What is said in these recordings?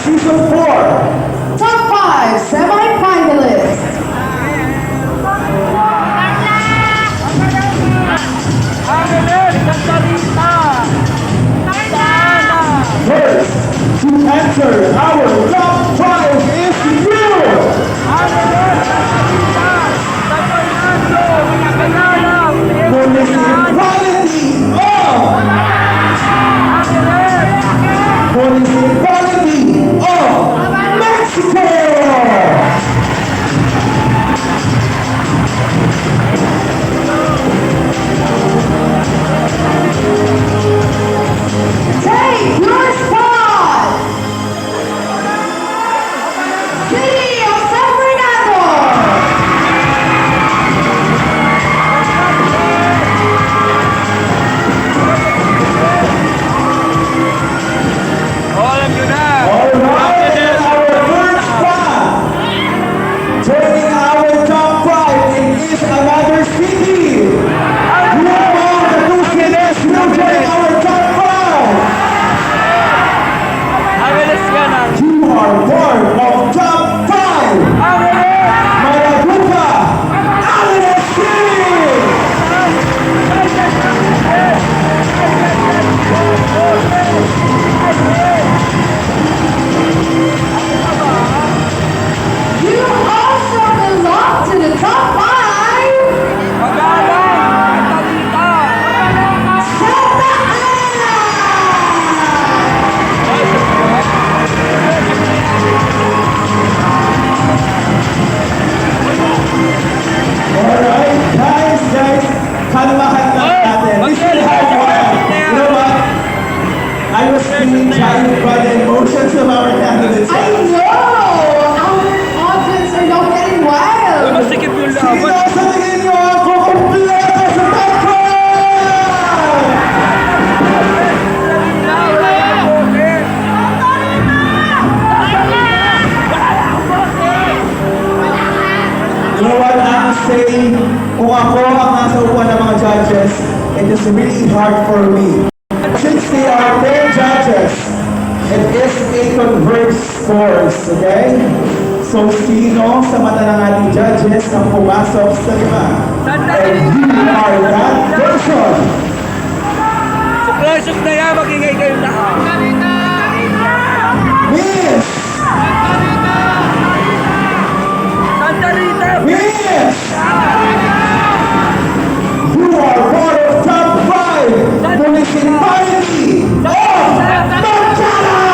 Season 4. Top 5 Semi-finalist. First, to enter our top 5 is you! For this equality of Mexico! Take your spot. City of San Fernando. Alright, and our first spot, joining our top 5 is another city. Who among the two cities will join our top 5? You are part of top 5. Maraguca, Allen City. You also belong to the top 5. Santa Ana. Alright, guys, kalmahan lang natin. We still have one. You know what? I was feeling guided by the emotions of our candidates. I know. Our audience are now getting wild. Sige na, sa tingin nyo ako kompleto sa top 5! You know what I'm saying? Kung ako ang nasa upuan ng mga judges, it is really hard for me. Since they are 10 judges, it is a converged scores, okay? So, sino sa mata ng ating judges ang pumasok sa 5? And you are that person! Sa close-up na yan, magingay kayo lahat. Miss! Santa Rita! Miss! You are part of top 5 municipality of Montana!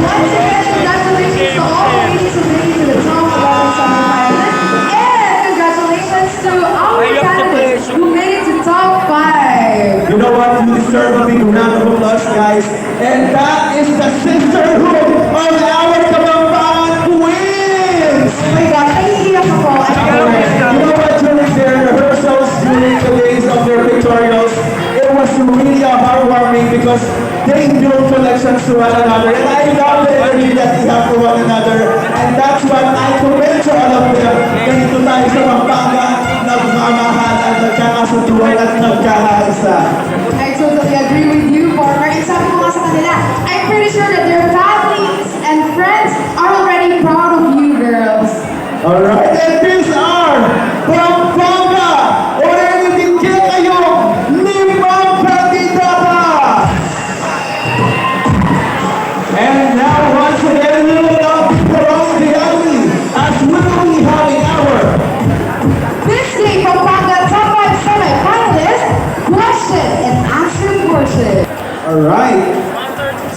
Once again, congratulations to all ladies who made it to the top 11 semi-finalists. And congratulations to our candidates who made it to top 5. You know what? You deserve a big round of applause, guys. And that is the sisterhood of our Kapampangan Queens! Oh my God, naiiyak ako. You know what? During their rehearsals, during the days of their pictorials, it was really heartwarming because they build connections to one another. And I love the energy that they have for one another. And that's what I commend to all of them. Ganito tayo sa Pampanga, nagmamahal at nagkakasunduan at nagkakaisa. I totally agree with you, partner. And sabi ko nga sa kanila, I'm pretty sure that their families and friends are already proud of you, girls. Alright, and these are Pampanga! Already dinggit kayo, 5 kandidata! And now, once again, we will now be around the alley as we will be having our This day, Pampanga top 5 semi-finalists, question and answer portion. Alright.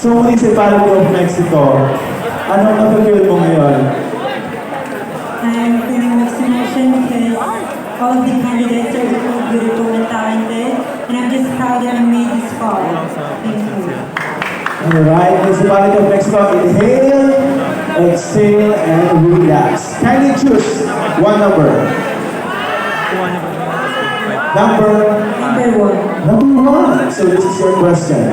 So, Municipality of Mexico, anong napag-feel mo ngayon? I'm feeling mixed emotion because all of the candidates are really beautiful and talented, and I'm just proud that I made this far. Thank you. Alright, Municipality of Mexico, inhale, exhale, and relax. Kindly choose one number. Number one. So this is your question.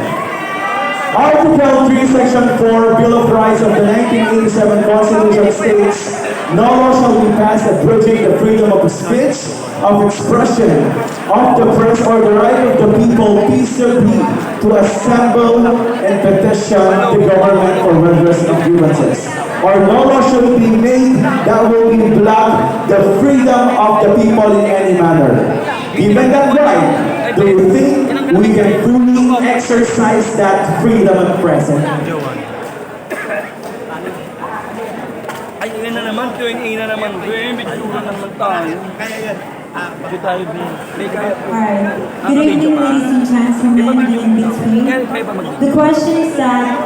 Article 3, Section 4, Bill of Rights of the 1987 Constitution states No law shall be passed abridging the freedom of speech, of expression, of the press, or the right of the people peaceably to assemble and petition the government for redress of grievances. Or no law shall be made that will block the freedom of the people in any manner. Given that right, do you think we can fully exercise that freedom at present? Ay, yun na naman, Q&A na naman. Bigyan naman tayo. Hindi tayo Alright. Good evening, ladies and gentlemen, and in between. The question is that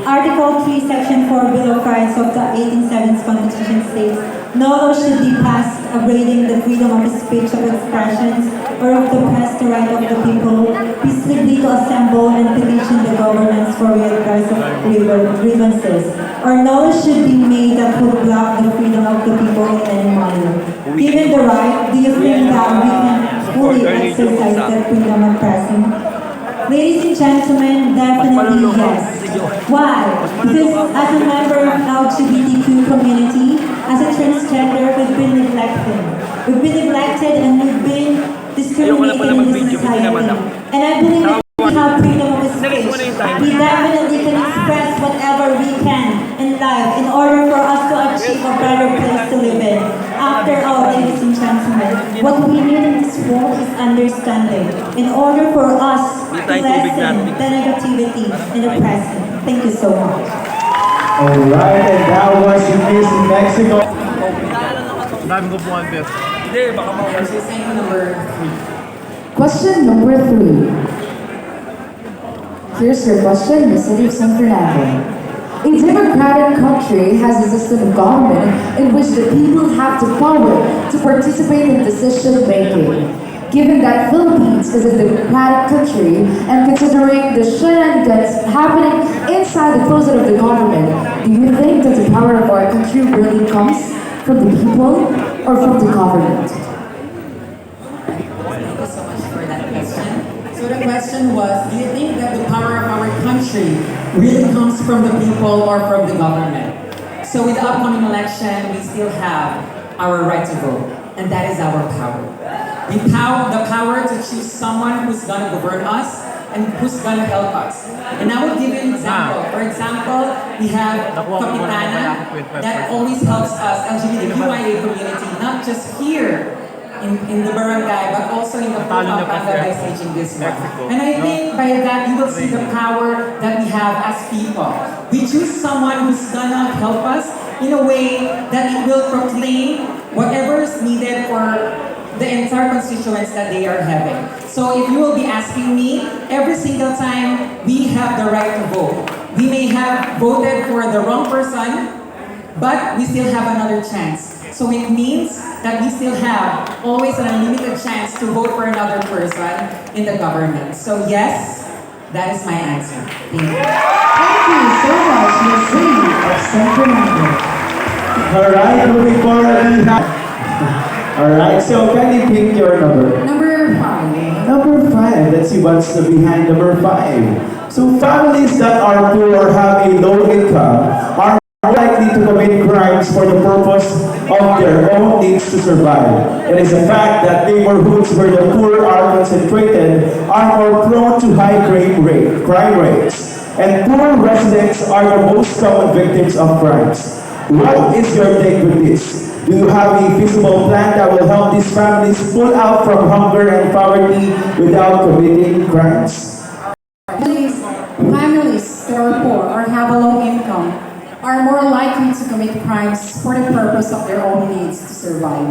Article 3, Section 4 Bill of Rights of the 1870s Constitution states, no law should be passed abridging the freedom of speech, of expressions, or of the press, the right of the people peaceably to assemble and petition the governments for redress of grievances. Or no law should be made that would block the freedom of the people in any manner. Given the right, do you think that we can fully exercise that freedom at present? Ladies and gentlemen, definitely yes. Why? Because as a member of LGBTQ community, as a transgender, we've been neglected. We've been neglected and we've been discriminated in this society. And I believe that we have freedom of speech. We definitely can express whatever we can in life in order for us to achieve a better place to live in. After all, ladies and gentlemen, what we need in this world is understanding in order for us to lessen the negativity in the present. Thank you so much. Alright, and that was Miss Mexico. Hindi, baka mawala. Question number 3. Here's your question, Ms. City of San Fernando. A democratic country has a system of government in which the people have the power to participate in decision making. Given that Philippines is a democratic country and considering the shenanigans happening inside the closet of the government, do you think that the power of our country really comes from the people or from the government? Thank you so much for that question. So the question was, do you think that the power of our country really comes from the people or from the government? So with the upcoming election, we still have our right to vote, and that is our power. The power to choose someone who's gonna govern us and who's gonna help us. And I will give you an example. For example, we have Kapitana that always helps us, LGBTQIA community, not just here in the barangay, but also in the Pampanga by staging this one. And I think by that you will see the power that we have as people. We choose someone who's gonna help us in a way that it will proclaim whatever is needed for the entire constituents that they are having. So if you will be asking me, every single time we have the right to vote. We may have voted for the wrong person, but we still have another chance. So it means that we still have always an unlimited chance to vote for another person in the government. So yes, that is my answer. Thank you. Thank you so much, Ms. City of San Fernando. Alright, moving forward. Alright, so can you pick your number? Number 5. Number 5, let's see what's behind number 5. So families that are poor or have a low income are more likely to commit crimes for the purpose of their own needs to survive. It is a fact that neighborhoods where the poor are concentrated are more prone to high crime rates, and poor residents are the most common victims of crimes. What is your take with this? Do you have a feasible plan that will help these families pull out from hunger and poverty without committing crimes? Families that are poor or have a low income are more likely to commit crimes for the purpose of their own needs to survive.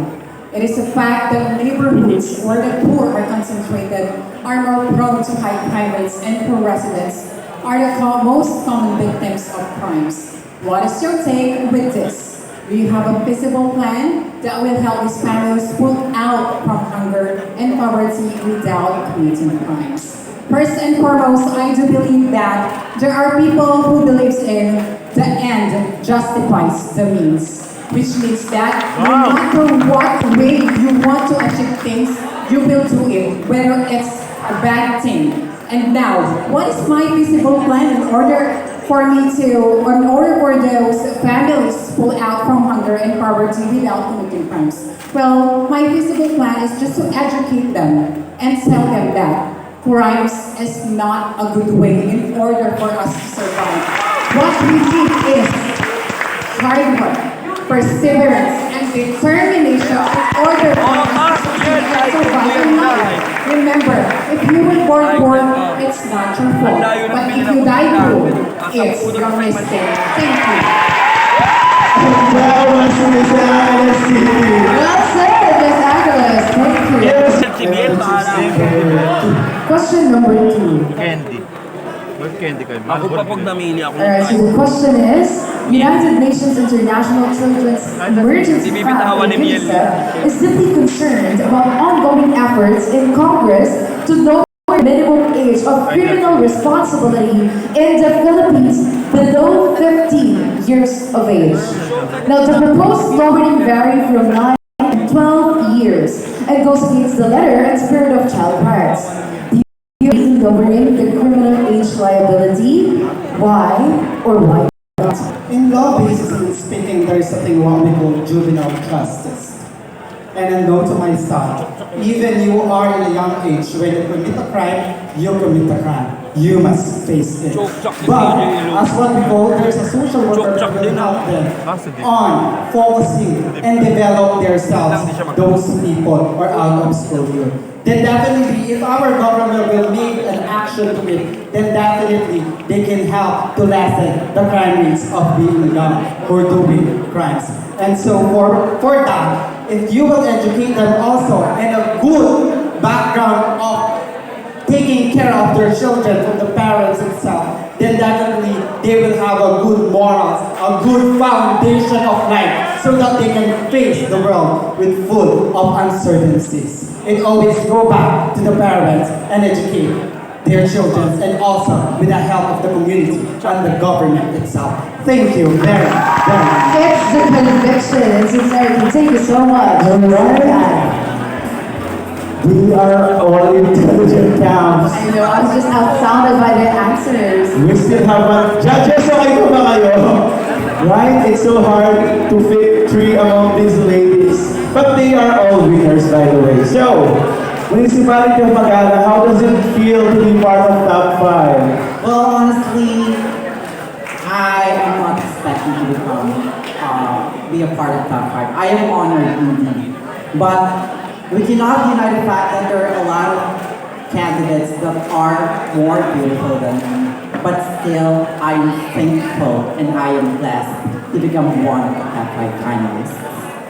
It is a fact that neighborhoods where the poor are concentrated are more prone to high crime rates, and poor residents are the most common victims of crimes. What is your take with this? Do you have a feasible plan that will help these families pull out from hunger and poverty without committing crimes? First and foremost, I do believe that there are people who believes in the end justifies the means, which means that no matter what way you want to achieve things, you will do it, whether it's a bad thing. And now, what is my feasible plan in order in order for those families to pull out from hunger and poverty without committing crimes. Well, my visible plan is just to educate them and tell them that crimes is not a good way in order for us to survive. What we need is hard work, perseverance, and determination in order for us to survive in life. Remember, if you were born poor, it's not your fault. But if you die poor, it's your mistake. Thank you. That was Miss Alice. Well said, Miss Agnes. Thank you. Question number 2. Candy. Ba't candy kayo? Ako pa pag namili ako. Alright, so the question is, United Nations International Children's Emergency Fund, UNICEF, is deeply concerned about ongoing efforts in Congress to lower the minimum age of criminal responsibility in the Philippines below 15 years of age. Now, the proposed lowering vary from 9 to 12 years and goes against the letter and spirit of child rights. In lowering the criminal age liability, why or why not? In law, basically speaking, there is something what we call juvenile justice. And I know to my son, even you are in a young age, when you commit a crime, you commit a crime. You must face it. But as what we call, there's a social worker that will help them on focusing and develop themselves, those people or out of school here. Then definitely, if our government will make an action to it, then definitely they can help to lessen the crime rates of being young or doing crimes. And so for that, if you will educate them also and a good background of taking care of their children from the parents itself, then definitely they will have a good morals, a good foundation of life so that they can face the world with full of uncertainties. It always go back to the parents and educate their children and also with the help of the community and the government itself. Thank you very, very much. It's the conviction and sincerity. Thank you so much. Alright. We are all intelligent camps. I know, I was just outsounded by the answers. We still have one. Judges, okay po ba kayo? Right? It's so hard to pick 3 among these ladies. But they are all winners, by the way. So, Municipality of Pagana, how does it feel to be part of top 5? Well, honestly, I am not expecting to be a part of top 5. I am honored indeed. But we cannot deny the fact that there are a lot of candidates that are more beautiful than me. But still, I am thankful and I am blessed to become one of the top 5 finalists.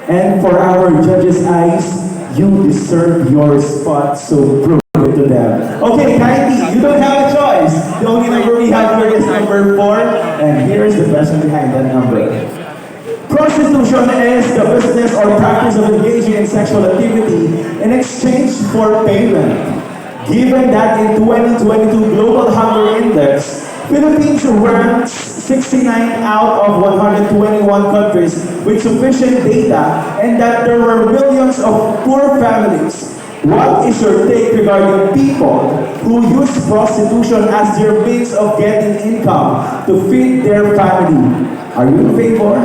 And for our judges' eyes, you deserve your spot, so prove it to them. Okay, Kaiti, you don't have a choice. The only number we have here is number 4, and here is the question behind that number. Prostitution is the business or practice of engaging in sexual activity in exchange for payment. Given that in 2022 Global Hunger Index, Philippines ranks 69 out of 121 countries with sufficient data and that there were millions of poor families. What is your take regarding people who use prostitution as their means of getting income to feed their family? Are you in favor?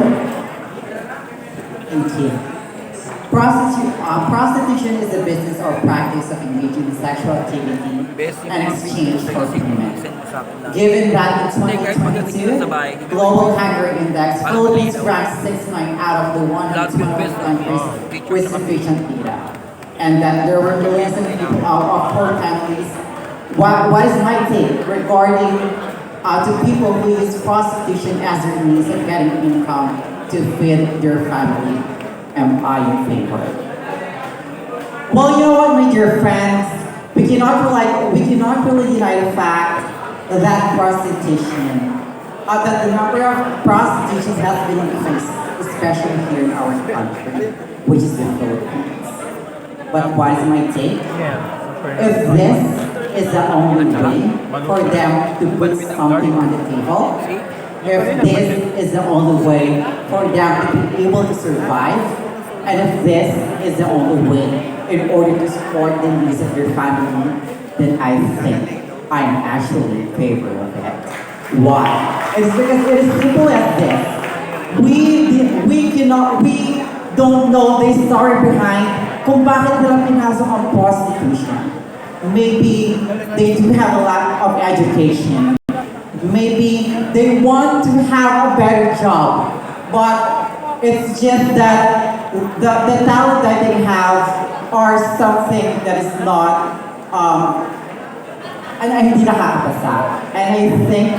Thank you. Prostitution is the business or practice of engaging in sexual activity and exchange for payment. Given that in 2022 Global Hunger Index, Philippines ranks 69 out of the 121 countries with sufficient data, and that there were millions of people of poor families. What is my take regarding to people who use prostitution as their means of getting income to feed their family? Am I in favor? Well, you know what, my dear friends, we cannot really deny the fact that prostitution, that the number of prostitutions has been increased, especially here in our country, which is the Philippines. But what is my take? If this is the only way for them to put something on the table, if this is the only way for them to be able to survive, and if this is the only way in order to support the needs of your family, then I think I'm actually in favor of it. Why? It's because it is simple as this. We don't know the story behind kung bakit nila pinasok ang prostitution. Maybe they do have a lot of education. Maybe they want to have a better job. But it's just that the talent that they have are something that is not, and hindi nakakapasa. And I think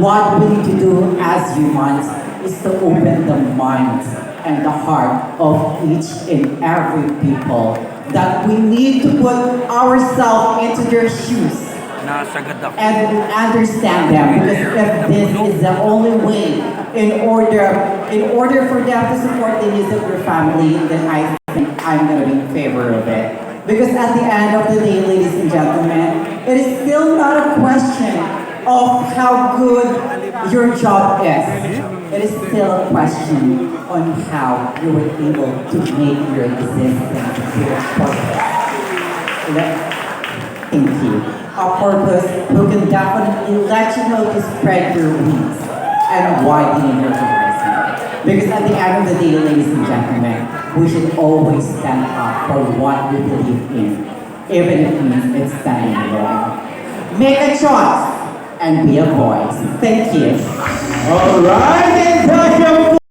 what we need to do as humans is to open the minds and the heart of each and every people, that we need to put ourselves into their shoes and understand them, because if this is the only way in order for them to support the needs of their family, then I think I'm going to be in favor of it. Because at the end of the day, ladies and gentlemen, it is still not a question of how good your job is. It is still a question on how you were able to make your existence your purpose. Thank you. A purpose who can definitely let you know to spread your wings and widen your horizon. Because at the end of the day, ladies and gentlemen, we should always stand up for what we believe in, even if it means it's standing alone. Make a choice and be a voice. Thank you. All right, and thank you.